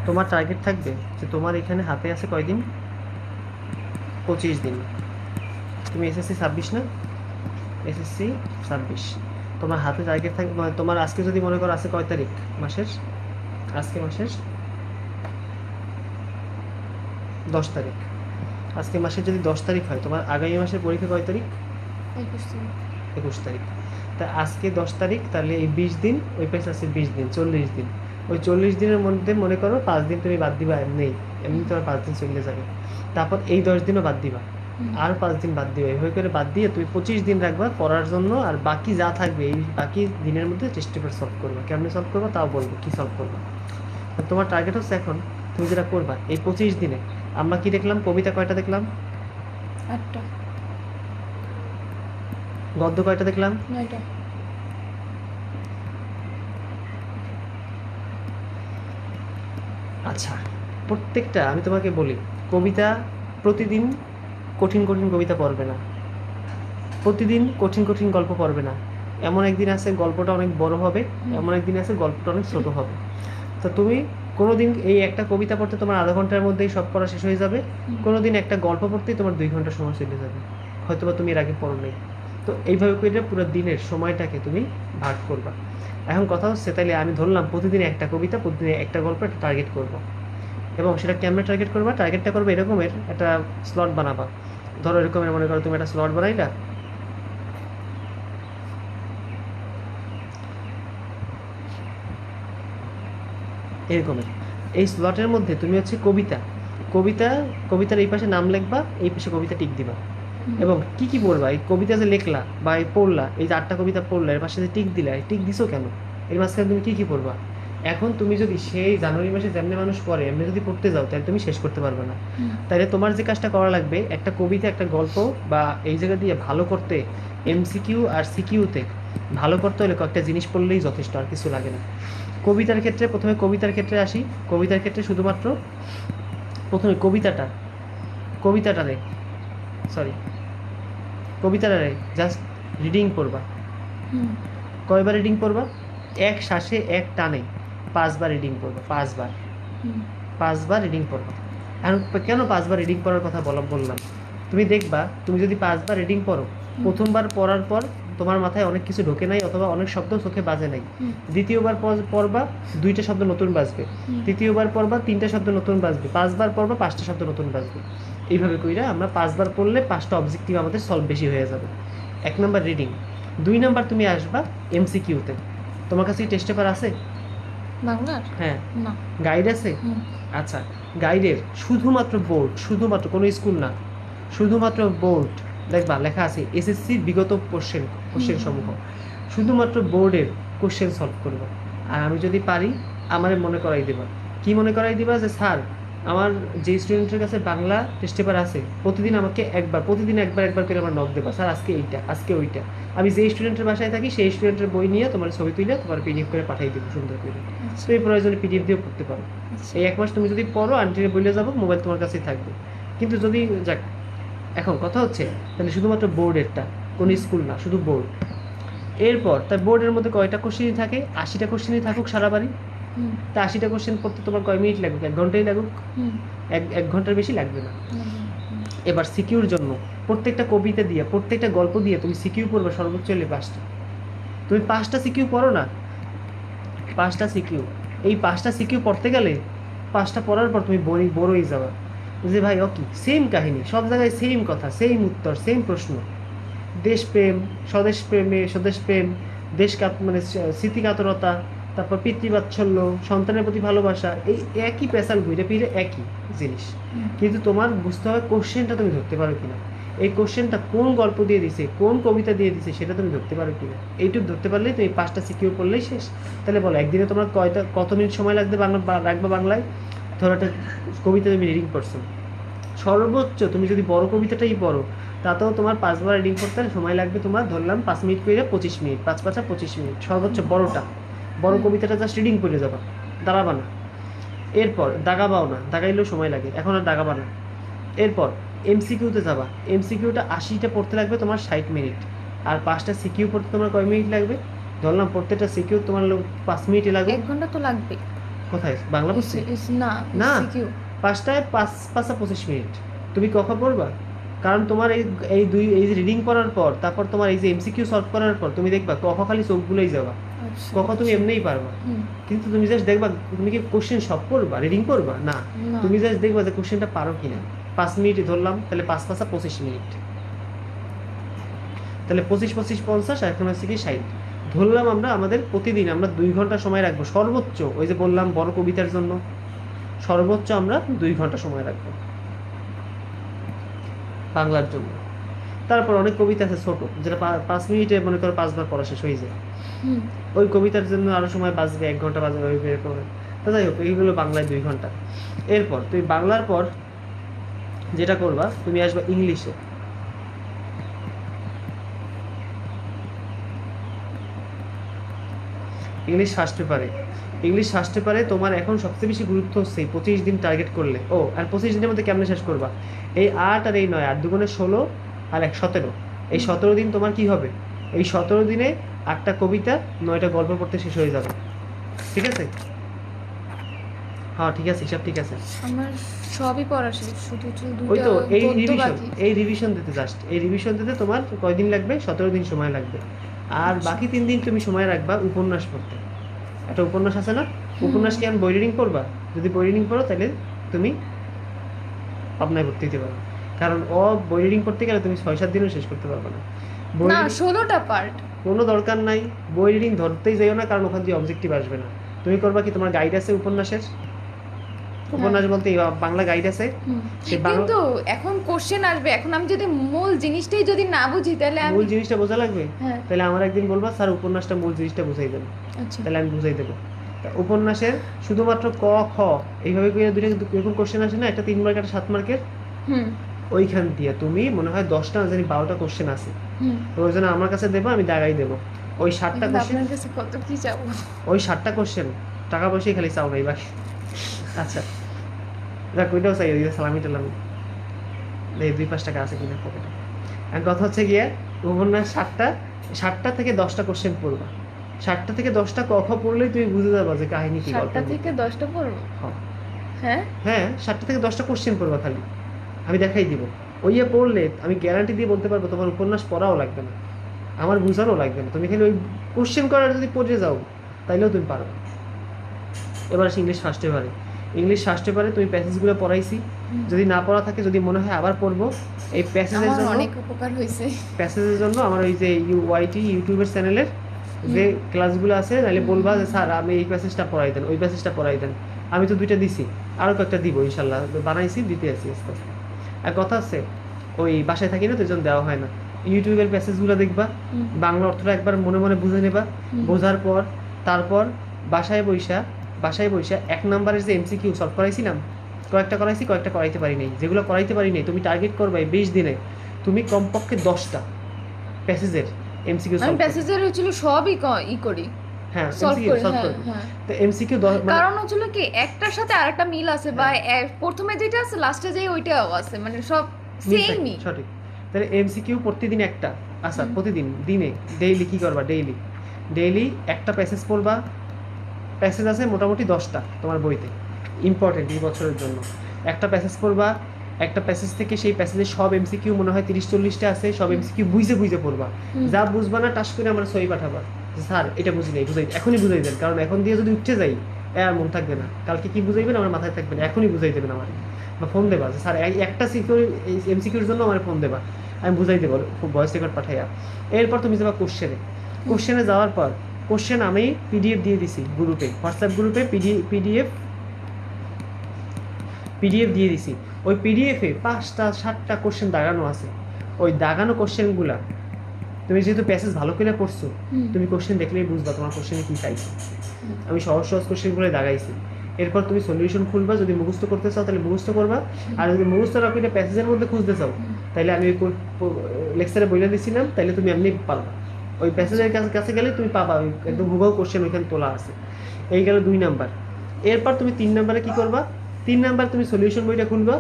তোমার টার্গেট থাকবে যে তোমার এখানে হাতে আছে কয়দিন, 25 দিন। তুমি এসএসসি 26 না, এসএসসি 26, তোমার হাতে টার্গেট থাকবে মানে তোমার আজকে যদি মনে করো আছে কয় তারিখ মাসের, আজকে মাসের 10 তারিখ, আজকে মাসের যদি 10 তারিখ হয় তোমার আগামী মাসের পরীক্ষা কয় তারিখ, 21 তারিখ। 21 তারিখ। তা আজকে 10 তারিখ, তাহলে এই 20 দিন, ওই পাশে আছে 20 দিন, 40 দিন। ওই 40 দিনের মধ্যে মনে করো 5 দিন তুমি বাদ দিবা, এমনি এমনি তোমার 5 দিন চলে যাবে। তারপর এই 10 দিনও বাদ দিবা, আর 5 দিন বাদ দিবা, এভাবে করে বাদ দিয়ে তুমি 25 দিন রাখবা পড়ার জন্য। আর বাকি যা থাকবে এই বাকি দিনের মধ্যে টেস্ট পেপার সলভ করবা। কেমনি সলভ করবা তাও বলবো, কী সলভ করবা। তোমার টার্গেট হচ্ছে এখন তুমি যেটা করবা এই 25 দিনে। আমরা কি দেখলাম, কবিতা কয়টা দেখলাম, 8টা। গদ্য কয়টা দেখলাম, 9টা। আচ্ছা প্রত্যেকটা আমি তোমাকে বলি, কবিতা প্রতিদিন কঠিন কঠিন কবিতা পড়বে না, প্রতিদিন কঠিন কঠিন গল্প পড়বে না। এমন একদিন আছে গল্পটা অনেক বড় হবে, এমন একদিন আছে গল্পটা অনেক ছোট হবে। তো তুমি কোনো দিন এই একটা কবিতা পড়তে তোমার আধা ঘন্টার মধ্যেই সব পড়া শেষ হয়ে যাবে, কোনো দিন একটা গল্প পড়তেই তোমার 2 ঘন্টা সময় চলে যাবে, হয়তো বা তুমি এর আগে পড়ো নেই। তো এইভাবে করে পুরো দিনের সময়টাকে তুমি ভাগ করবা। এখন কথা হচ্ছে তাইলে আমি ধরলাম প্রতিদিন একটা কবিতা, প্রতিদিন একটা গল্প একটা টার্গেট করবো। এবং সেটা কেমনে টার্গেট করবা, টার্গেটটা করবে এরকমের একটা স্লট বানাবা। ধরো এরকমের মনে করো তুমি একটা স্লট বানাইলা, এরকমের এই স্লটের মধ্যে তুমি হচ্ছে কবিতা, কবিতা কবিতার এই পাশে নাম লিখবা, এই পাশে কবিতা টিক দিবা। এবং কি কি পড়বা, এই কবিতা যে লিখলা বা এই পড়লা, এই যে 8টা কবিতা পড়লা, এর পাশে যে টিক দিলা, এই টিক দিছো কেন, এর মাঝখানে তুমি কি কি পড়বা। এখন তুমি যদি সেই জানুয়ারি মাসে যেমনি মানুষ পড়ে এমনি যদি পড়তে যাও তাহলে তুমি শেষ করতে পারবে না। তাহলে তোমার যে কাজটা করা লাগবে, একটা কবিতা একটা গল্প বা এই জায়গা দিয়ে ভালো করতে, এমসিকিউ আর সিকিউতে ভালো করতে হলে কয়েকটা জিনিস পড়লেই যথেষ্ট, আর কিছু লাগে না। কবিতার ক্ষেত্রে প্রথমে কবিতার ক্ষেত্রে আসি, কবিতার ক্ষেত্রে শুধুমাত্র প্রথমে কবিতাটারে সরি কবিতাটারে জাস্ট রিডিং পড়বা। কয়বার রিডিং পড়বা, এক শ্বাসে এক টানে 5বার রিডিং পড়বা, 5বার রিডিং পড়বা। এখন কেন 5বার রিডিং পড়ার কথা বললাম, তুমি দেখবা তুমি যদি 5বার রিডিং পড়ো, প্রথমবার পড়ার পর তোমার মাথায় অনেক কিছু ঢোকে নাই অথবা অনেক শব্দ চোখে বাজে নাই, দ্বিতীয়বার পড়বা 2টা শব্দ নতুন বাজবে, তৃতীয়বার পড়বা 3টা শব্দ নতুন বাজবে, 5বার পড়বা 5টা শব্দ নতুন বাজবে। এইভাবে কইরা আমরা 5বার পড়লে 5টা অবজেক্টিভ আমাদের সলভ বেশি হয়ে যাবে। 1 নম্বর রিডিং। 2 নম্বর তুমি আসবা এমসিকিউতে। তোমার কাছে টেস্ট পেপার আছে, বাংলার? হ্যাঁ। না। গাইড আছে, আচ্ছা। গাইডের শুধুমাত্র বোর্ড, শুধুমাত্র কোনো স্কুল না, শুধুমাত্র বোর্ড দেখবা লেখা আছে এসএসসির বিগত কোশ্চেন সমূহ, শুধুমাত্র বোর্ডের কোশ্চেন সলভ করবা। আর আমি যদি পারি আমারে মনে করাই দেবা। কি মনে করাই দিবা, যে স্যার আমার যে স্টুডেন্টের কাছে বাংলা টেস্ট পেপার আছে প্রতিদিন আমাকে প্রতিদিন একবার একবার করে আমার নক দেবা, স্যার আজকে এইটা আজকে ওইটা। আমি যেই স্টুডেন্টের বাসায় থাকি সেই স্টুডেন্টের বই নিয়ে তোমার ছবি তুলে তোমার পিডিএফ করে পাঠিয়ে দেবো সুন্দর করে। তো এই প্রয়োজনে পিডিএফ দিয়েও পড়তে পারো। এই 1 মাস তুমি যদি পড়ো আন্টিরে বলে যাবো, মোবাইল তোমার কাছেই থাকবে। কিন্তু যদি যাক, এখন কথা হচ্ছে তাহলে শুধুমাত্র বোর্ডেরটা, কোনো স্কুল না, শুধু বোর্ড। এরপর তার বোর্ডের মধ্যে কয়টা কোশ্চেনই থাকে, 80টা কোশ্চেনই থাকুক সারা বাড়ি। তা 80টা কোশ্চেন পড়তে তোমার কয় মিনিট লাগুক, 1 ঘন্টাই লাগুক, এক ঘন্টার বেশি লাগবে না। এবার সিকিউর জন্য প্রত্যেকটা কবিতা দিয়ে প্রত্যেকটা গল্প দিয়ে তুমি সিকিউ পড়বে সর্বোচ্চ হলে 5টা। তুমি 5টা সিকিউ পড়ো না, 5টা সিকিউ, এই 5টা সিকিউ পড়তে গেলে 5টা পড়ার পর তুমি বড়ই যাবা যে ভাই ও কি সেম কাহিনী, সব জায়গায় সেম কথা, সেম উত্তর, সেম প্রশ্ন। দেশপ্রেম, স্বদেশপ্রেম, মানে স্মৃতিকাতরতা, তারপর পিতৃবাৎসল্য, সন্তানের প্রতি ভালোবাসা, এই একই পেশাল ঘুরে ফিরে একই জিনিস। কিন্তু তোমার বুঝতে হবে কোশ্চেনটা তুমি ধরতে পারো কিনা, এই কোশ্চেনটা কোন গল্প দিয়ে দিছে, কোন কবিতা দিয়ে দিছে সেটা তুমি ধরতে পারো কিনা। এইটুকু ধরতে পারলেই তুমি 5টা সিকিউর করলেই শেষ। তাহলে বলো একদিনে তোমার কত মিনিট সময় লাগবে রাখবা বাংলায়। ধরো একটা কবিতা তুমি রিডিং করছো, সর্বোচ্চ তুমি যদি বড় কবিতাটাই পড়ো তাতেও তোমার 5বার রিডিং করতে সময় লাগবে তোমার ধরলাম 5 মিনিট করে 25 মিনিট, 5 × 5 = 25 মিনিট সর্বোচ্চ। বড় কবিতাটা জাস্ট রিডিং করে যাবা, দাঁড়াবা না। এরপর দাগাবাও না, দাগাইলেও সময় লাগে, এখন আর দাগাবা না। এরপর এমসিকিউতে যাবা, এমসিকিউটা 80টা পড়তে লাগবে তোমার 60 মিনিট। আর 5টা সিকিউ পড়তে তোমার কয় মিনিট লাগবে, ধরলাম প্রত্যেকটা সিকিউ তোমার 5 মিনিটে লাগবে, 1 ঘন্টা তো লাগবে। কোথায় বাংলা পড়ছি না না। সিকিউ। 5টায় 25 মিনিট তুমি কখন পড়বা? কারণ তোমার এই যে রিডিং পড়ার পর তারপর তোমার এই যে এমসিকিউ সলভ করার পর তুমি দেখবা কখন খালি চোখ বুলেই যাবা, আচ্ছা কখন তুমি এমনিই পারবা। হুম, কিন্তু তুমি জাস্ট দেখবা, তুমি কি কোশ্চেন সব পড়বা, রিডিং পড়বা না, না। তুমি জাস্ট দেখবা যে কোশ্চেনটা পারো কিনা। 5 মিনিট ধরলাম, তাহলে 5 5 25 মিনিট, তাহলে 25 25 50 আর এখন হচ্ছে কি 60 ধরলাম। আমরা আমাদের প্রতিদিন আমরা 2 ঘন্টা সময় রাখবো সর্বোচ্চ, ওই যে বললাম বড় কবিতার জন্য সর্বোচ্চ আমরা 2 ঘন্টা সময় রাখবো বাংলার জন্য। তারপর অনেক কবিতা আছে ছোট, যেটা 5 মিনিটে মনে করো 5 বার পড়া শেষ হয়ে যায়, হুম, ওই কবিতার জন্য আরো সময় বাঁচবে, 1 ঘন্টা বাজবে ওই বের করে। তো যাই হোক, এইগুলো বাংলায় 2 ঘন্টা। এরপর তুমি বাংলার পর যেটা করবা, তুমি আসবা ইংলিশে। ইংলিশ ফার্স্ট পেপারে তোমার এখন সবচেয়ে বেশি গুরুত্ব হচ্ছে এই 25 দিন টার্গেট করলে। ও আর 25 দিনের মধ্যে কেমনে শেষ করবা? এই 8 আর এই 9, 8 দুগুণে 16 আর 1 17, এই 17 দিন তোমার কি হবে? এই 17 দিনে 8টা কবিতা 9টা গল্প পড়তে শেষ হয়ে যাবে। ঠিক আছে? হ্যাঁ ঠিক আছে, হিসাব ঠিক আছে। আমার সবই পড়া শেষ, শুধু ওই দুটো তো এই গদ্য রিভিশন, বাকি। এই রিভিশন দিতে জাস্ট এই রিভিশন দিতে তোমার কয়দিন লাগবে? 17 দিন সময় লাগবে। আর আচ্ছা। বাকি 3 দিন তুমি সময় রাখবা উপন্যাস পড়তে। একটা উপন্যাস আছে না, উপন্যাস কি আমি বই রিডিং পড়বা? যদি বই রিডিং পড়ো তাহলে তুমি পাবনায় ভর্তি হতে পারো, কারণ বই রিডিং পড়তে গেলে তুমি 6-7 দিনও শেষ করতে পারবে না। বই না, reading 16টা পার্ট। কোনো দরকার নাই, বই রিডিং ধরতেই যাইও না, কারণ ওখান দিয়ে অবজেক্টিভ আসবে না। তুমি করবা কি, তোমার গাইড আছে উপন্যাসের, উপন্যাস বলতে এই বাংলা গাইড আছে, সেই বাংলা কিন্তু এখন কোশ্চেন আসবে, এখন আমি যদি মূল জিনিসটাই যদি না বুঝি তাহলে আমি মূল জিনিসটা বোঝা লাগবে। হ্যাঁ, তাহলে আমার একদিন বলবা স্যার উপন্যাসটা মূল জিনিসটা বুঝাই দেন, আচ্ছা তাহলে আমি বুঝাই দেবো। তা উপন্যাসের শুধুমাত্র ক খ এইভাবে করে দুইটা এরকম কোশ্চেন আসে না, একটা 3 মার্ক একটা 7 মার্কের, হুম ওইখান দিয়ে তুমি মনে হয় 10টা না জানি 12টা কোশ্চেন আছে, হুম। তো ওই জন্য আমার কাছে দেবো, আমি দাগাই দেবো ওই 7টা কিন্তু কোশ্চেন। আপনার কাছে কত কি চাবো? ওই 7টা কোশ্চেন টাকা পয়সাই খালি চাও নাই বাকি। আচ্ছা দেখ, ওইটাও চাই, ওই যে সালামি টালামি এই 2-5 টাকা আছে কিনা পকেটে। আর কথা হচ্ছে গিয়ে উপন্যাস 7টা থেকে 10টা কোশ্চেন পড়বা। 7টা থেকে 10টা ক খ পড়লেই তুমি বুঝে যাবা যে কাহিনী কি, গল্প 7টা থেকে 10টা পড়বো? হ্যাঁ হ্যাঁ, হ্যাঁ, 7টা থেকে 10টা কোশ্চেন পড়বা খালি, আমি দেখাই দিব। ওইয়ে পড়লে আমি গ্যারান্টি দিয়ে বলতে পারবো তোমার উপন্যাস পড়াও লাগবে না, আমার বুঝানো লাগবে না, তুমি খালি ওই কোশ্চেন করার যদি পড়ে যাও তাইলেও তুমি পারবে। এবার আসি ইংলিশ ফার্স্ট পেপারে। ইংলিশ ফার্স্ট পেপারে তুমি প্যাসেজগুলো পড়াইছি, যদি না পড়া থাকে, যদি মনে হয় আবার পড়বো, এই প্যাসেজের আমার জন্য অনেক উপকার হয়েছে। প্যাসেজের জন্য আমার ওই যে ইউআইটি ইউটিউবের চ্যানেলের যে ক্লাসগুলো আছে, নাহলে বলবা যে স্যার আমি এই প্যাসেজটা পড়াই দেন, ওই প্যাসেজটা পড়াই দেন। আমি তো 2টা দিছি, আরও কয়েকটা দিব ইনশাল্লাহ, বানাইছি, দিতে আছি আস্তে আস্তে। আর কথা আছে ওই বাসায় থাকি না তো, এই জন্য দেওয়া হয় না। ইউটিউবের প্যাসেজগুলো দেখবা, বাংলা অর্থটা একবার মনে মনে বুঝে নেবা, বোঝার পর তারপর বাসায় বইসা 1 নম্বরের যে এমসিকিউ সলভ করাইছিলাম, কয়েকটা করাইছি, কয়েকটা করাইতে পারি নাই, যেগুলো করাইতে পারি নাই তুমি টার্গেট করবে 20 দিনে তুমি কমপক্ষে 10টা প্যাসেজের এমসিকিউ আমি সলভ করবে। প্যাসেজের হচ্ছিল সবই ই করি, হ্যাঁ সলভ এমসিকিউ করি। সলভ হ্যাঁ করবে। হ্যাঁ, তো এমসিকিউ 10 মানে কারণ হচ্ছিল কি একটার সাথে আরেকটা মিল আছে, বা প্রথমে যেটা আছে লাস্টে যেই ওইটাও আছে, মানে সব মিল থাকে, সেমই। সঠিক। তাহলে এমসিকিউ প্রতিদিন একটা, আচ্ছা হুম। প্রতিদিন দিনে ডেইলি কি করবা, ডেইলি একটা প্যাসেজ পড়বা। প্যাসেজ আছে মোটামুটি 10টা তোমার বইতে, ইম্পর্টেন্ট এই বছরের জন্য। একটা প্যাসেজ পড়বা, একটা প্যাসেজ থেকে সেই প্যাসেজের সব এমসিকিউ মনে হয় 30-40টা আছে, সব এমসিকিউ বুঝে পড়বা। যা বুঝবা না টাস করে আমার সই পাঠাবা, স্যার এটা বুঝি নাই, বুঝাই এখনই বুঝাই দেন, কারণ এখন দিয়ে যদি উঠে যাই আর মন থাকবে না, কালকে কি বুঝাইবেন আমার মাথায় থাকবে না, এখনই বুঝাই দেবেন আমার, বা ফোন দেবা যে স্যার এই একটা এমসিকিউর জন্য আমার ফোন দেবা, আমি বুঝাই দেবো ভয়েস রেকর্ড পাঠাইয়া। এরপর তুমি যাবা কোশ্চেনে যাওয়ার পর কোশ্চেন আমি পিডিএফ দিয়ে দিছি গ্রুপে, হোয়াটসঅ্যাপ গ্রুপে পিডিএফ দিয়ে দিছি। ওই পিডিএফে 5টা-7টা কোশ্চেন দাগানো আছে। ওই দাগানো কোশ্চেনগুলা তুমি যেহেতু প্যাসেজ ভালো করে পড়ছো, তুমি কোশ্চেন দেখলেই বুঝবা তোমার কোশ্চেনে কি চাইছে। আমি সহজ কোশ্চেনগুলো দাগাইছি। এরপর তুমি সলিউশন খুলবা, যদি মুখস্থ করতে চাও তাহলে মুখস্থ করবা, আর যদি মুখস্থ না করে প্যাসেজের মধ্যে খুঁজতে চাও তাহলে আমি লেকচারে বলে দিছিলাম, তাহলে তুমি এমনি পারবা। ওই প্যাসেজের কাছে গেলে তুমি পাবা, একদম হুবহু কোশ্চেন ওইখানে তোলা আছে। এই গেল 2 নাম্বার। এরপর তুমি 3 নাম্বারে কি করবা, 3 নাম্বার তুমি সলিউশন বইটা খুলবা,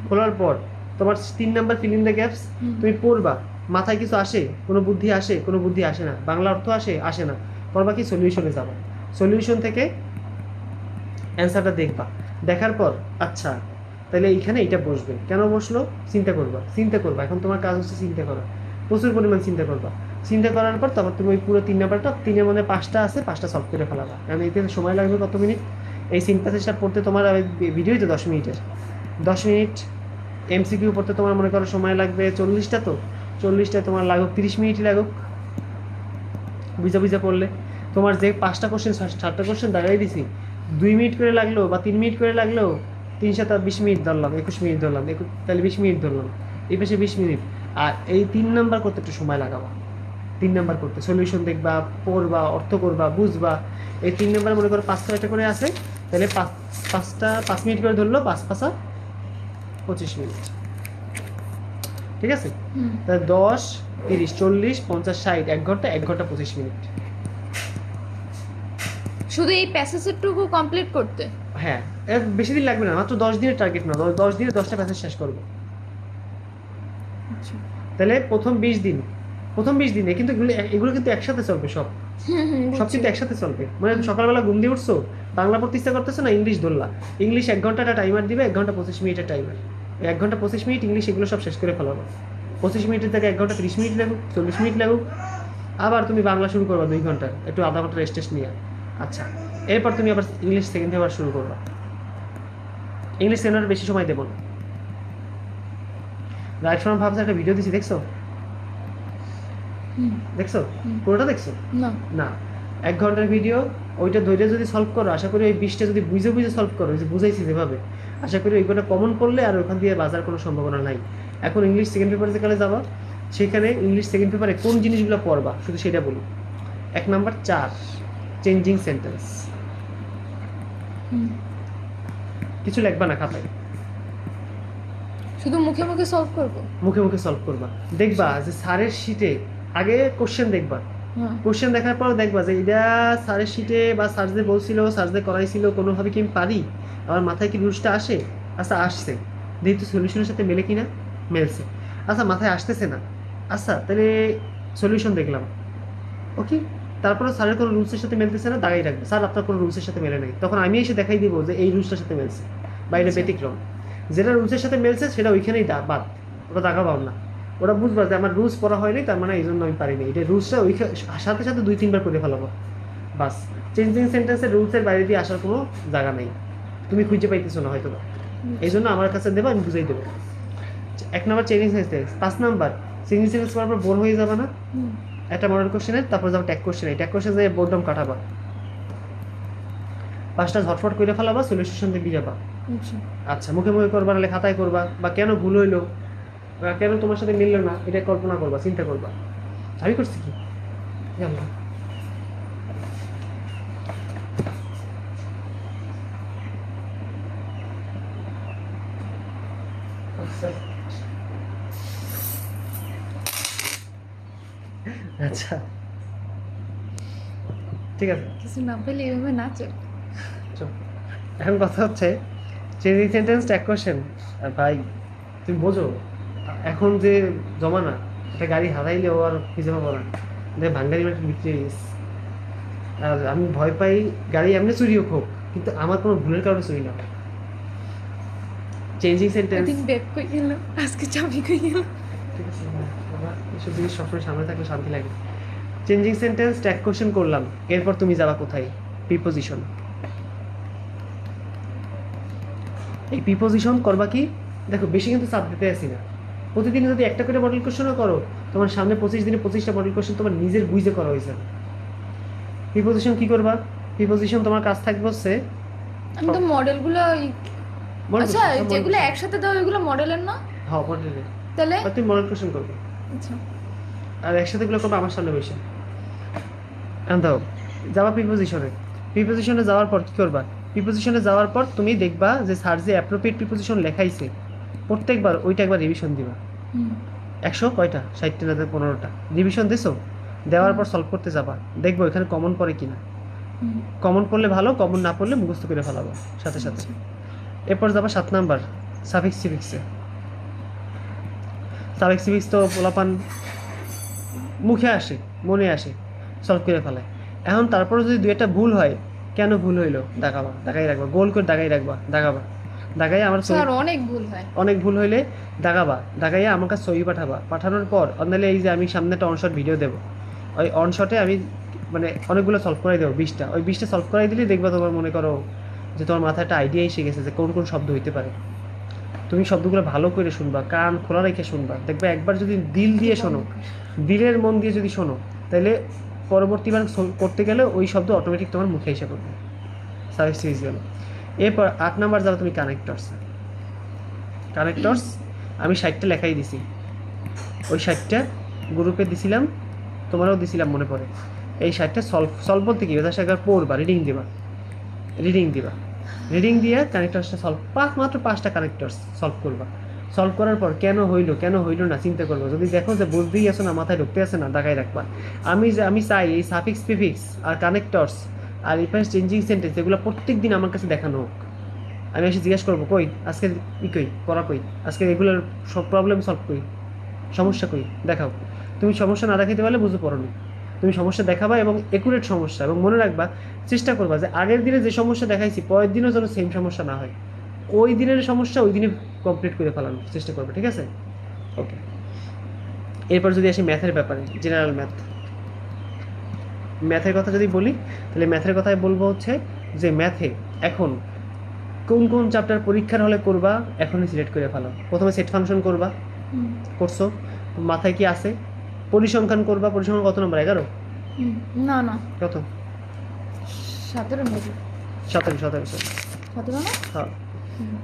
খোলার পর তোমার 3 number fill in the gaps তুমি পড়বা। মাথায় কিছু আসে, কোনো বুদ্ধি আসে না, বাংলা অর্থ আসে না, করবা কি সলিউশনে যাবা। সলিউশন থেকে অ্যান্সারটা দেখবা, দেখার পর আচ্ছা তাহলে এইখানে এইটা বসবে, কেন বসলো চিন্তা করবা, চিন্তা করবা। এখন তোমার কাজ হচ্ছে চিন্তা করা, প্রচুর পরিমাণ চিন্তা করবা। চিন্তা করার পর তারপর তুমি ওই পুরো 3 নাম্বারটা, 3-এর মধ্যে 5টা আছে, 5টা সলভ করে ফেলাবা। কারণ এতে সময় লাগবে কত মিনিট, এই সিনথেসিসটা পড়তে তোমার ভিডিওই তো 10 মিনিটের, 10 মিনিট। এমসিকিউ পড়তে তোমার মনে করো সময় লাগবে 40টা, তো 40টা তোমার লাগুক 30 মিনিটই লাগুক, বুঝা বুঝা পড়লে। তোমার যে 5টা কোশ্চেন 7টা কোশ্চেন দাঁড়াই দিছি, 2 মিনিট করে লাগলো বা 3 মিনিট করে লাগলো, 3 7 20 মিনিট ধরলাম, 21 মিনিট ধরলাম, তাহলে 20 মিনিট ধরলাম, এই পাশে 20 মিনিট। আর এই 3 নাম্বার করতে একটু সময় লাগাবা, 3 নাম্বার করতে সলিউশন দেখবা, পড়বা, অর্থ করবা, বুঝবা। এই 3 নাম্বার মনে করো 5-6টা করে আছে, তাহলে 5 মিনিট করে ধরলো, 5 5 25 মিনিট, ঠিক আছে? তাহলে 10 30 40 50 60, 1 ঘন্টা, 1 ঘন্টা 25 মিনিট। শুধু এই প্যাসেজটুকু কমপ্লিট করতে? হ্যাঁ, এর বেশি দিন লাগবে না, মাত্র 10 দিনের টার্গেট না, 10 দিনে 10টা প্যাসেজ শেষ করবো। আচ্ছা। তাহলে প্রথম 20 দিনে কিন্তু এগুলো কিন্তু একসাথে চলবে, সব কিন্তু একসাথে চলবে। মানে সকালবেলা ঘুম দিয়ে উঠছো, বাংলা পড়তে ইচ্ছা করতেছে না, ইংলিশ ধরলা, ইংলিশ 1 ঘন্টাটা টাইমার দিবে, 1 ঘন্টা 25 মিনিটের টাইমার, 1 ঘন্টা 25 মিনিট ইংলিশ, এগুলো সব শেষ করে ফেলাবো। 25 মিনিটের জায়গায় 1 ঘন্টা 30 মিনিট লাগুক, 40 মিনিট লাগুক। আবার তুমি বাংলা শুরু করবা 2 ঘন্টার, একটু আধা ঘন্টা রেস্ট নিয়ে। আচ্ছা, এরপর তুমি আবার ইংলিশ সেকেন্ড পেপার শুরু করবা। ইংলিশ সেকেন্ড বেশি সময় দেবো না। রাইট ফ্রম ভাবছে একটা ভিডিও দিছি, দেখছো? দেখছো? পুরোটা দেখছো? না। না, 1 ঘন্টার ভিডিও, ওইটা ধৈর্য যদি সলভ করো, আশা করি ওই 20টা যদি বুঝে বুঝে সলভ করো, যে বুঝাইছি যেভাবে, আশা করি ওইগুলো কমন পড়লে আর ওখান দিয়ে বাজার কোনো সম্ভাবনা নাই। এখন ইংলিশ সেকেন্ড পেপারে যেখানে যাবা, সেখানে ইংলিশ সেকেন্ড পেপারে কোন জিনিসগুলো পড়বা শুধু সেটা বলি। 1 নাম্বার 4, চেঞ্জিং সেন্টেন্স। কিছু লিখবা না খাতায়, শুধু মুখে মুখে সলভ করব? মুখে মুখে সলভ করবা। দেখবা যে স্যারের শিটে আগে কোশ্চেন দেখবা, কোশ্চেন দেখার পর দেখবা যে এটা স্যারের শিটে বা স্যার যে বলছিল, স্যার যে করাইছিল, কোনোভাবে কি আমি পারি, আমার মাথায় কি রুলসটা আসে? আচ্ছা আসছে, যেহেতু সলিউশনের সাথে মেলে কিনা, মেলছে। আচ্ছা মাথায় আসতেছে না, আচ্ছা তাহলে সলিউশন দেখলাম, ওকে। তারপরে স্যারের কোনো রুলসের সাথে মেলতেছে না, দাঁড়িয়ে রাখবে, স্যার আপনার কোনো রুলসের সাথে মেলে নাই, তখন আমি এসে দেখাই দিব যে এই রুলসটার সাথে মেলছে বা এটা ব্যতিক্রম। যেটা রুলসের সাথে মেলছে সেটা ওইখানেই বাদ, ওটা দেখা পাও না। ওরা বুঝবা যে আমার রুলস পড়া হয়নি, তার মানে এই জন্য আমি পারিনি, এটা রুলসটা ওইখানে সাথে সাথে 2-3 বার করে ফেলাবো, বাস। চেঞ্জিং সেন্টেন্সের রুলসের বাইরে দিয়ে আসার কোনো জায়গা নেই, তুমি খুঁজে পাইতেছো না হয়তো, এই জন্য আমার কাছে দেবো, আমি বুঝাই দেবো। 1 number changing sentence. 5 number changing sentence করার পর বোর হয়ে যাবে না, একটা মডেল কোশ্চেনের, তারপর যাবো ট্যাগ কোশ্চেনে, ট্যাগ কোশ্চেন যে বোর্ডম কাটাবা, 5টা ঝটফট করে ফেলাবা, সলিউশন দিয়ে যাবা। আচ্ছা, মুখে মুখে করবা, নাহলে খাতায় করবা, বা কেন ভুল হইলো, কেন তোমার সাথে মিললো না, এটা কল্পনা করবা, চিন্তা করবা, আমি করছি কি জানো। আচ্ছা ঠিক আছে, কিছু না পেলে এইভাবে না চল। এখন কথা হচ্ছে চেঞ্জিং সেন্টেন্স ট্যাগ কোশ্চেন। ভাই তুমি বোঝো, এখন যে জমানা, একটা গাড়ি হারাইলেও আর খুঁজে পাবো না, ভাঙ্গারি মাটি বিক্রি হয়ে গেছে। আর আমি ভয় পাই গাড়ি এমনি চুরিও হোক, কিন্তু আমার কোনো ভুলের কারণে চুরি না। চেঞ্জিং সেন্টেন্স, দিন ব্যাগ কই গেল, আজকে চাবি কই গেল। ঠিক আছে, আমার এসব জিনিস সবসময় সামনে থাকলে শান্তি লাগে। চেঞ্জিং সেন্টেন্স ট্যাগ কোশ্চেন করলাম, এরপর তুমি যাবা কোথায়? প্রিপোজিশন। এই প্রিপোজিশন করবা কি, দেখো বেশি কিন্তু চাপ দিতে আসি না, প্রতিদিন যদি একটা করে মডেল কোশ্চেনও করো, তোমার সামনে 25 দিনে 25টা মডেল কোশ্চেন তোমার নিজের বুঝে করা হয়েছে। প্রিপোজিশন কি করবা? প্রিপোজিশন তোমার কাজ থাকবে হচ্ছে, আমি তো মডেলগুলো আচ্ছা যেগুলো একসাথে দাও এগুলো মডেলের না? হ্যাঁ মডেলের, তাহলে তুমি মডেল কোশ্চেন করবে, আচ্ছা, আর একসাথে গুলো করবে আমার সামনে বসে। দাও যাবা প্রিপোজিশনে, প্রিপোজিশনে যাওয়ার পর কি করবা? প্রিপোজিশনে যাওয়ার পর তুমি দেখবা যে স্যার যে অ্যাপ্রোপ্রিয়েট প্রিপোজিশন লেখাইছে, প্রত্যেকবার ওইটা একবার রিভিশন দিবা। 100 কয়টা? 60টা না 15টা রিভিশন দিছো, দেওয়ার পর সলভ করতে যাবা, দেখবো এখানে কমন পড়ে কিনা, কমন পড়লে ভালো, কমন না পড়লে মুখস্থ করে ফেলাবো সাথে সাথে। এরপর যাবা 7 নাম্বার সাফিক্স সিফিক্সে। সাফিক্স সিফিক্স তো পোলাপান মুখে আসে, মনে আসে, সলভ করে ফেলায়। এখন তারপরে যদি 2-একটা ভুল হয়, কেন ভুল হইলো দাগাবা, দাগাই রাখবা, গোল করে দাগাই রাখবা, দাগাবা, দাগাই আমার স্যার অনেক ভুল হয়। অনেক ভুল হইলে দাগাবা, দাগাইয়া আমার কাছে ছবি পাঠাবা, পাঠানোর পর অন্যান্য এই যে আমি সামনে একটা অনশট ভিডিও দেবো, ওই অনশটে আমি মানে অনেকগুলো সলভ করাই দেবো, 20টা, ওই 20টা সলভ করাই দিলেই দেখবা তোমার মনে করো যে তোমার মাথায় একটা আইডিয়া এসে গেছে যে কোন কোন শব্দ হইতে পারে। তুমি শব্দগুলো ভালো করে শুনবা, কান খোলা রেখে শুনবা, দেখবে একবার যদি দিল দিয়ে শোনো, দিলের মন দিয়ে যদি শোনো, তাহলে পরবর্তীবার করতে গেলে ওই শব্দ অটোমেটিক তোমার মুখে এসে পড়বে। সার্ভিস সিরিজ গেল। এরপর 8 নাম্বার যারা তুমি কানেক্টরস, কানেক্টরস আমি 60টা লেখাই দিছি, ওই 60টা গ্রুপে দিছিলাম, তোমারও দিছিলাম মনে পড়ে। এই 60টা সলভ, সলভ বলতে কি ওদের একবার পড়বা, রিডিং দিবা, রিডিং দিবা, রিডিং দিয়ে কানেক্টরসটা সলভ, মাত্র 5টা কানেক্টরস সলভ করবা। সলভ করার পর কেন হইলো কেন হইলো না চিন্তা করবো, যদি দেখো যে বুঝতেই আসে না, মাথায় ঢুকতে আসে না, দাগাই রাখবা। আমি চাই এই সাফিক্স প্রিফিক্স আর কানেক্টরস আর রিফারেন্স চেঞ্জিং সেন্টেন্স এগুলো প্রত্যেক দিন আমার কাছে দেখানো হোক। আমি এসে জিজ্ঞাসা করবো কই আজকে কই পড়া, কই আজকে এগুলোর সব প্রবলেম সলভ করি, সমস্যা কই দেখাও। তুমি সমস্যা না দেখাতে পারলে বুঝতে পারো না, তুমি সমস্যা দেখাবা এবং একুরেট সমস্যা, এবং মনে রাখবা চেষ্টা করবা যে আগের দিনে যে সমস্যা দেখাইছি পরের দিনও যেন সেম সমস্যা না হয়, ওই দিনের সমস্যা ওই দিনে কমপ্লিট করে ফেলানোর চেষ্টা করবে, ঠিক আছে? ওকে। এরপর যদি আসি ম্যাথের ব্যাপারে, জেনারেল ম্যাথ, ম্যাথের কথা যদি বলি তাহলে ম্যাথের কথায় বলবো হচ্ছে যে ম্যাথে এখন কোন কোন চ্যাপ্টার পরীক্ষার হলে করবা এখনই সিলেক্ট করে ফেলো। প্রথমে সেট ফাংশন করবা, করছো, মাথায় কি আছে? পরিসংখ্যান করবা, পরিসংখ্যান কত নম্বর? 11? না না, কত? 17 মেবি। 17, 17, 17 না? হ্যাঁ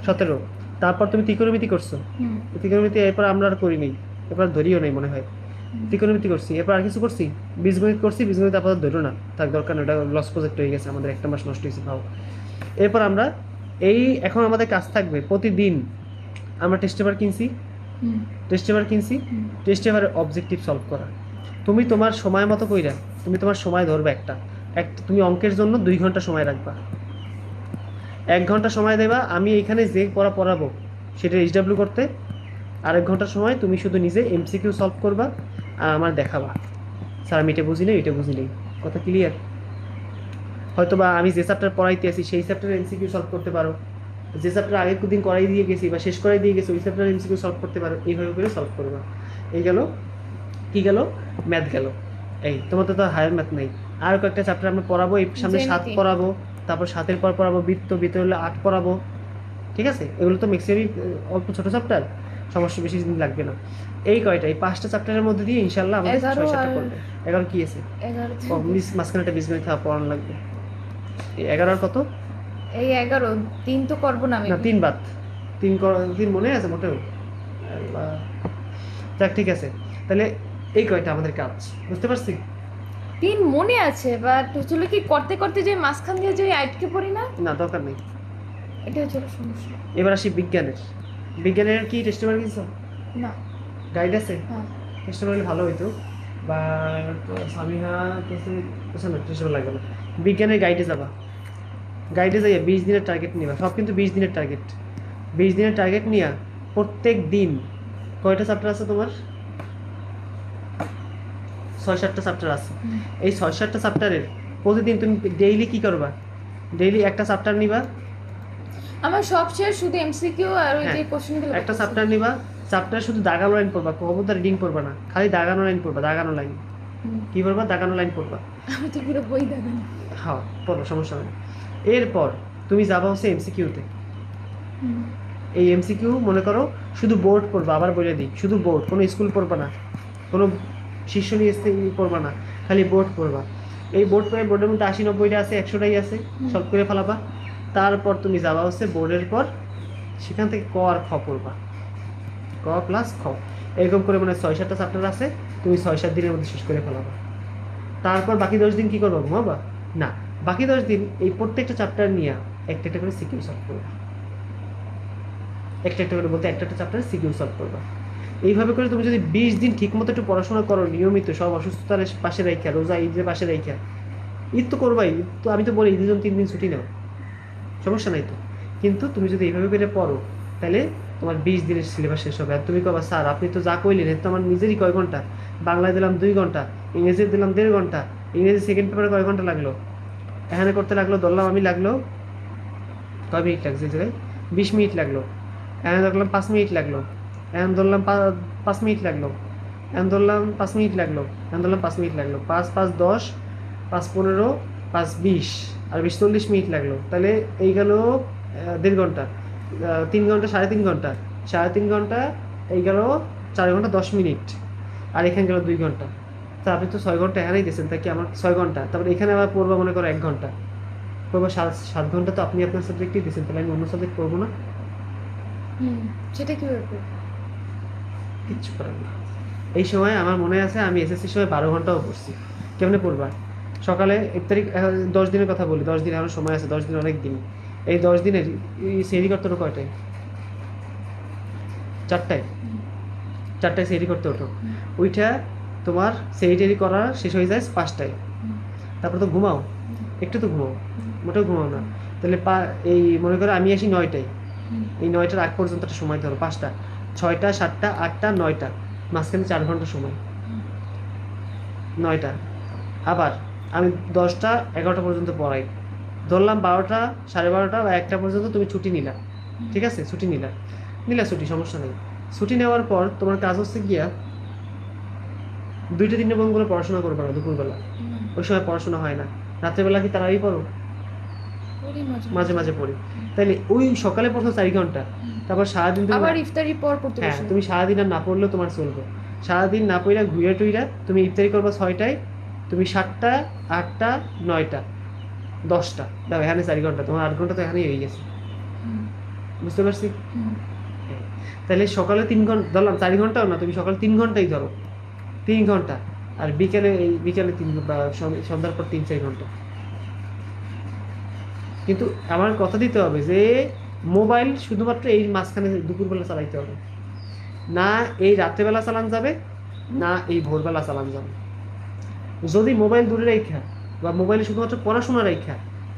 17। তারপর তুমি ত্রিকোণমিতি করছো, ত্রিকোণমিতি এরপর আমরা আর করিনি, এরপর ধরিও নেই মনে হয়। ত্রিকোণমিতি করছি, এরপর আর কিছু করছি, বীজগণিত করছি, বীজগণিত আপাতত ধরো না, থাক দরকার না, ওটা লস প্রজেক্ট হয়ে গেছে, আমাদের একটা মাস নষ্ট হয়েছে ভাও। এরপর আমরা এখন আমাদের কাজ থাকবে প্রতিদিন আমরা টেস্ট পেপার কিনছি, টেস্ট পেপার কিনছি, টেস্ট পেপারের অবজেক্টিভ সলভ করা। তুমি তোমার সময় মতো কইরা, তুমি তোমার সময় ধরবে একটা, তুমি অঙ্কের জন্য 2 ঘন্টা সময় রাখবা, 1 ঘন্টা সময় দেবা আমি এইখানে যে পড়াবো সেটা এইচডাব্লিউ করতে, আর 1 ঘন্টা সময় তুমি শুধু নিজে এমসিকিউ সলভ করবা আর আমার দেখাবা, স্যার আমি এটা বুঝি নেই, এটা বুঝি নেই, কথা ক্লিয়ার? হয়তো বা আমি যে চ্যাপ্টার পড়াইতে আছি সেই চ্যাপ্টারের এমসিকিউ সলভ করতে পারো, যে চ্যাপ্টার আগের দিন করাই দিয়ে গেছি বা শেষ করাই দিয়ে গেছি ওই চ্যাপ্টারের এমসিকিউ সলভ করতে পারো, এইভাবে করে সলভ করবা। এই গেল, কি গেল? ম্যাথ গেল। এই তোমার তো হায়ার ম্যাথ নেই, আর কয়েকটা চ্যাপ্টার আমরা পড়াবো, এই সামনে 7 পড়াবো, তারপর 7-এর পর পড়াবো বৃত্ত, বৃত্ত হলে 8 পড়াবো, ঠিক আছে? এগুলো তো ম্যাক্সিমামই অল্প ছোটো চ্যাপ্টার, সমস্যা বেশি দিন লাগবে না। এই কয়টা, এই 5টা চ্যাপ্টারের মধ্যে দিয়ে ইনশাল্লাহ আমাদের 6-7টা পড়বে। 11 কি আছে? 11 মাঝখানে একটা বীজগণিত পড়ানো লাগবে। এই 11 আর কত? এই 11, 3 তো করবো না আমি। না 3 বাদ, 3 মনে আছে মোটেও? যাক ঠিক আছে, তাহলে এই কয়টা আমাদের কাজ, বুঝতে পারছি? 3 মনে আছে, বাট আসলে কি করতে করতে যে মাঝখান দিয়ে যে আটকে পড়ি না, না দরকার নেই। এটা হচ্ছে সমস্যা। এবার আসি বিজ্ঞানের। বিজ্ঞানের কি টেস্ট পেপার কিনছো? না। গাইড আছে? হ্যাঁ। টেস্ট পেপার ভালো হইতো, বা সামিহা টেস্ট পেপার লাগবে না। বিজ্ঞানের গাইডে যাবা, গাইডে যাইয়া 20 দিনের টার্গেট নিবা, সব কিন্তু 20 দিনের টার্গেট। 20 দিনের টার্গেট নিয়া প্রত্যেক দিন কয়টা চ্যাপ্টার আছে তোমার? 6-7টা চ্যাপ্টার আছে। এই 6-7টা চ্যাপ্টারের প্রতিদিন তুমি ডেইলি কি করবা? ডেইলি একটা চ্যাপ্টার নিবা, আমার সব শেষ, শুধু এমসিকিউ আর ওই যে কোশ্চেনগুলো। একটা চ্যাপ্টার নিবা, চ্যাপ্টার শুধু দাগানো লাইন পড়বা, কবুতর রিডিং পড়বা না, খালি দাগানো লাইন পড়বা, দাগানো লাইন। কি পড়বা? দাগানো লাইন পড়বা। আমি তো পুরো বই দেখানো। হ্যাঁ পড়বা, সমস্যা নেই। এরপর তুমি যাবা হচ্ছে এমসিকিউতে। এই এমসিকিউ মনে করো শুধু বোর্ড পড়বা, আবার বলে দিই শুধু বোর্ড, কোনো স্কুল পড়বা না, কোনো শীর্ষ নিয়ে পড়বা না, খালি বোর্ড পড়বা। এই বোর্ড পড়ে, বোর্ডের মধ্যে 80-90টা আছে, 100টাই আছে, সলভ করে ফেলাবা। তারপর তুমি যাবা হচ্ছে বোর্ডের পর, সেখান থেকে ক আর খ পড়বা, ক প্লাস খ, এরকম করে মানে 6-7টা চ্যাপ্টার আছে, তুমি 6-7 দিনের মধ্যে শেষ করে ফেলাবা। তারপর বাকি 10 দিন কি করবো? ঘুমাবা না, বাকি 10 দিন এই প্রত্যেকটা চ্যাপ্টার নিয়ে একটা একটা করে সিকিউ সলভ করবা, একটা একটা করে বলতে একটা একটা চ্যাপ্টারে সিকিউ সলভ করবা। এইভাবে করে তুমি যদি 20 দিন ঠিক মতো একটু পড়াশোনা করো নিয়মিত, সব অসুস্থতার পাশে রাখা, রোজা ঈদের পাশে রাখা, ঈদ তো করবাই, তো আমি তো বলি ঈদের জন্য 3 দিন ছুটি নাও, সমস্যা নাই তো। কিন্তু তুমি যদি এইভাবে করে পড়ো তাহলে তোমার 20 দিনের সিলেবাস শেষ হবে। আর তুমি কবা স্যার আপনি তো যা কইলেন এর তো আমার নিজেরই কয় ঘন্টা, বাংলায় দিলাম 2 ঘন্টা, ইংরেজি দিলাম 1.5 ঘন্টা, ইংরেজি সেকেন্ড পেপারে কয় ঘন্টা লাগলো? এখানে করতে লাগলো, ধরলাম আমি লাগলো কয় মিনিট লাগছে এই জায়গায়, 20 মিনিট লাগলো। এখানে ধরলাম 5 মিনিট লাগলো। এখন ধরলাম 5 মিনিট লাগলো। এখন ধরলাম 5 মিনিট লাগলো। এখন ধরলাম 5 মিনিট লাগলো, 5 5 10, 5 15, 5 20, আর 20 40 মিনিট লাগলো। তাহলে এই গেল 1.5 ঘন্টা, 3 ঘন্টা, 3.5 ঘন্টা, 3.5 ঘন্টা, এই গেল 4 ঘন্টা 10 মিনিট, আর এখানে গেল 2 ঘন্টা। তা আপনি তো 6 ঘন্টা এখানেই দিয়েছেন, তাই কি আমার 6 ঘন্টা, তারপরে এখানে আবার পড়বো মনে করো 1 ঘন্টা, পড়বো 7 ঘন্টা। তো আপনি আপনার সাবজেক্টই দিয়েছেন, তাহলে আমি অন্য সাবজেক্ট পড়বো না? সেটা কিভাবে করবো? কিচ্ছু করার নেই। এই সময় আমার মনে আছে আমি এসএসসির সময় 12 ঘন্টাও পড়ছি। কেমনে পড়বা? সকালে 1 তারিখ, 10 দিনের কথা বলি, 10 দিন এখনো সময় আছে, 10 দিন অনেক দিন। এই 10 দিনের সেরি করতে ওঠো কয়টায়? 4টায়। 4টায় সেরি করতে ওঠো। ওইটা তোমার সেরি টেরি করা শেষ হয়ে যায় 5টায়। তারপর তো ঘুমাও, একটু তো ঘুমাও, মোটেও ঘুমাও না। তাহলে এই মনে করো আমি আসি 9টায়, এই 9টার আগ পর্যন্ত একটা সময় ধরো, 5টা, 6টা, 7টা, 8টা, 9টা, মাঝখানে 4 ঘন্টা সময়, 9টা। আবার আমি 10টা 11টা পর্যন্ত পড়াই, ধরলাম 12টা, 12:30 বা 1টা পর্যন্ত তুমি ছুটি নিলা, ঠিক আছে? ছুটি নিলা ছুটি, সমস্যা নেই। ছুটি নেওয়ার পর তোমার কাজ হচ্ছে গিয়া 2টা 3টে পর্যন্ত করে পড়াশোনা করবে না দুপুরবেলা, ওই সময় পড়াশোনা হয় না। রাত্রেবেলা কি তাড়াতাড়ি পড়ো? মাঝে মাঝে পড়ি। তাইলে ওই সকালে পড়ছো 4 ঘন্টা, তারপর সারাদিন তুমি আবার ইফতারি পর পড়তে হ্যাঁ, বসো। তুমি সারাদিন আর না পড়লেও তোমার চলবে। সারাদিন না পড়া ঘুরে টুইরা তুমি ইফতারি করবা 6টায়, তুমি 7টা, 8টা, 9টা, 10টা, দেখো এখানে 4 ঘন্টা, তোমার 8 ঘন্টা তো এখানেই হয়ে গেছে। বুঝতে পারছি? হ্যাঁ। তাহলে সকালে 3 ঘন্টা ধরলাম, 4 ঘন্টাও না, তুমি সকালে 3 ঘন্টাই ধরো, 3 ঘন্টা, আর বিকেলে 3 বা সন্ধ্যার পর 3 4 ঘন্টা। কিন্তু আমার কথা দিতে হবে যে মোবাইল শুধুমাত্র এই মাঝখানে দুপুরবেলা চালাইতে হবে না, এই রাত্রেবেলা চালান যাবে না, এই ভোরবেলা চালান যাবে। যদি মোবাইল দূরে রেখা বা মোবাইলে শুধুমাত্র পড়াশোনা রেখা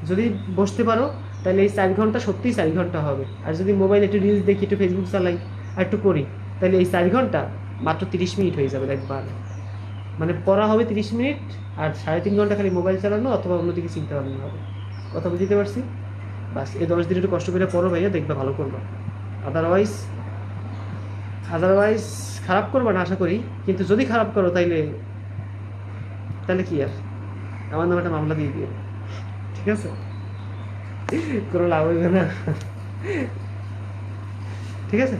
যদি বসতে পারো, তাহলে এই 4 ঘন্টা সত্যিই 4 ঘন্টা হবে। আর যদি মোবাইল একটু রিলস দেখি, একটু ফেসবুক চালাই আর একটু করি, তাহলে এই 4 ঘন্টা মাত্র 30 মিনিট হয়ে যাবে একবার। মানে পড়া হবে 30 মিনিট, আর 3.5 ঘন্টা খালি মোবাইল চালানো অথবা অন্যদিকে চিন্তা ভাবনা হবে। কথা বুঝতে পারছি? বাস এই 10 দিন একটু কষ্ট করে পড়ো ভাইয়া, দেখবে ভালো করবা। আদারওয়াইজ আদারওয়াইজ খারাপ করবা না আশা করি, কিন্তু যদি খারাপ করো তাইলে তাহলে কি আর, আমার নামে একটা মামলা দিয়ে দিও, ঠিক আছে? কোনো লাভ হইবে না, ঠিক আছে?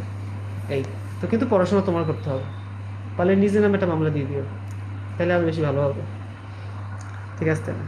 এই তো, কিন্তু পড়াশোনা তোমার করতে হবে, পারলে নিজের নামে একটা মামলা দিয়ে দিও, তাহলে আরো বেশি ভালো হবে, ঠিক আছে? তাহলে